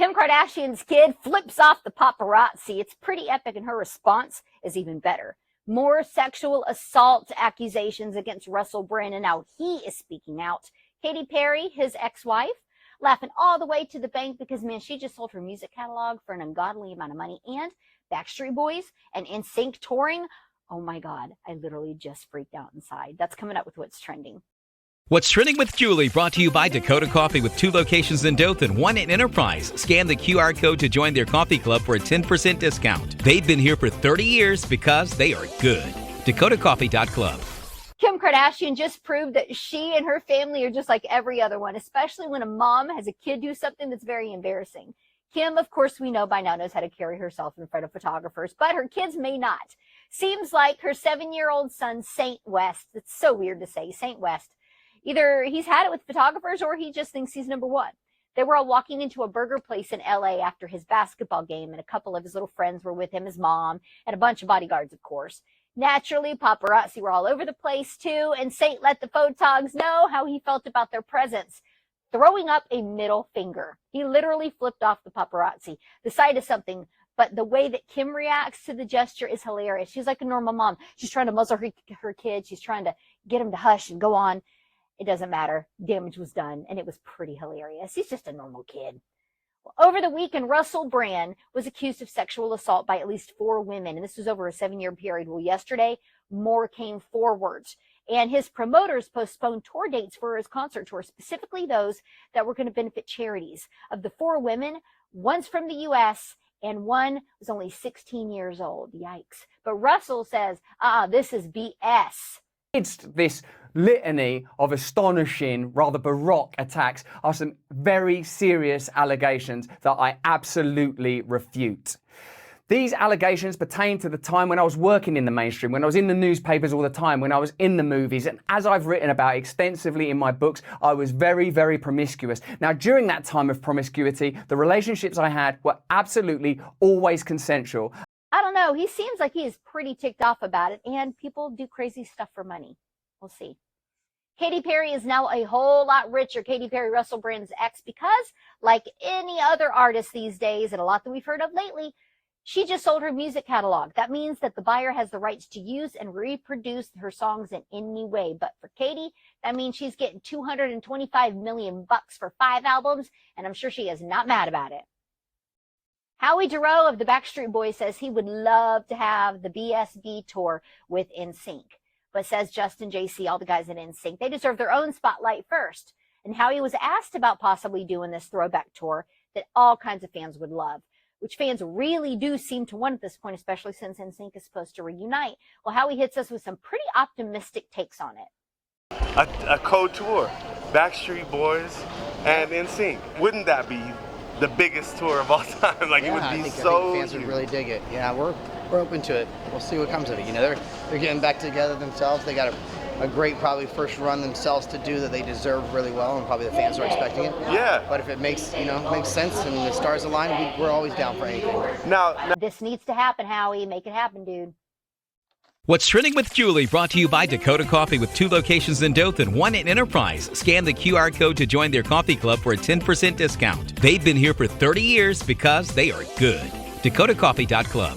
Kim Kardashian's kid flips off the paparazzi. It's pretty epic, and her response is even better. More sexual assault accusations against Russell Brand, and now he is speaking out. Katy Perry, his ex-wife, laughing all the way to the bank because, man, she just sold her music catalog for an ungodly amount of money. And Backstreet Boys and Nysnc touring. Oh my God, I literally just freaked out inside. That's coming up with what's trending. What's Trending with Julie, brought to you by Dakota Coffee with 2 locations in Dothan, 1 in Enterprise. Scan the QR code to join their coffee club for a 10% discount. They've been here for 30 years because they are good. DakotaCoffee.club. Kim Kardashian just proved that she and her family are just like every other one, especially when a mom has a kid do something that's very embarrassing. Kim, of course, we know by now knows how to carry herself in front of photographers, but her kids may not. Seems like her 7-year-old son, Saint West, it's so weird to say, Saint West, either he's had it with photographers or he just thinks he's number one. They were all walking into a burger place in LA after his basketball game, and a couple of his little friends were with him, his mom, and a bunch of bodyguards, of course. Naturally, paparazzi were all over the place too, and Saint let the photogs know how he felt about their presence, throwing up a middle finger. He literally flipped off the paparazzi. The sight is something, but the way that Kim reacts to the gesture is hilarious. She's like a normal mom. She's trying to muzzle her kid. She's trying to get him to hush and go on. It doesn't matter. Damage was done, and it was pretty hilarious. He's just a normal kid. Well, over the weekend, Russell Brand was accused of sexual assault by at least 4 women, and this was over a 7-year period. Well, yesterday, more came forward, and his promoters postponed tour dates for his concert tour, specifically those that were going to benefit charities. Of the 4 women, one's from the U.S., and one was only 16 years old. Yikes. But Russell says, this is BS. It's this litany of astonishing, rather baroque attacks are some very serious allegations that I absolutely refute. These allegations pertain to the time when I was working in the mainstream, when I was in the newspapers all the time, when I was in the movies, and as I've written about extensively in my books, I was very, very promiscuous. Now, during that time of promiscuity, the relationships I had were absolutely always consensual. I don't know. He seems like he is pretty ticked off about it, and people do crazy stuff for money. We'll see. Katy Perry is now a whole lot richer. Katy Perry, Russell Brand's ex, because like any other artist these days, and a lot that we've heard of lately, she just sold her music catalog. That means that the buyer has the rights to use and reproduce her songs in any way. But for Katy, that means she's getting $225 million for 5 albums, and I'm sure she is not mad about it. Howie Dorough of the Backstreet Boys says he would love to have the BSB tour with Nysnc. But says Justin, JC, all the guys in Nysnc, they deserve their own spotlight first. And Howie was asked about possibly doing this throwback tour that all kinds of fans would love, which fans really do seem to want at this point, especially since Nysnc is supposed to reunite. Well, Howie hits us with some pretty optimistic takes on it. A co-tour, Backstreet Boys and Nysnc. Wouldn't that be the biggest tour of all time? Like, it would be I think fans would really dig it. Yeah, we're open to it. We'll see what comes of it. You know, they're getting back together themselves. They got a great probably first run themselves to do that they deserve really well, and probably the fans are expecting it. Yeah. But if it makes sense and the stars align, we're always down for anything. Now, this needs to happen, Howie. Make it happen, dude. What's Trending with Julie, brought to you by Dakota Coffee with 2 locations in Dothan, 1 in Enterprise. Scan the QR code to join their coffee club for a 10% discount. They've been here for 30 years because they are good. DakotaCoffee.club.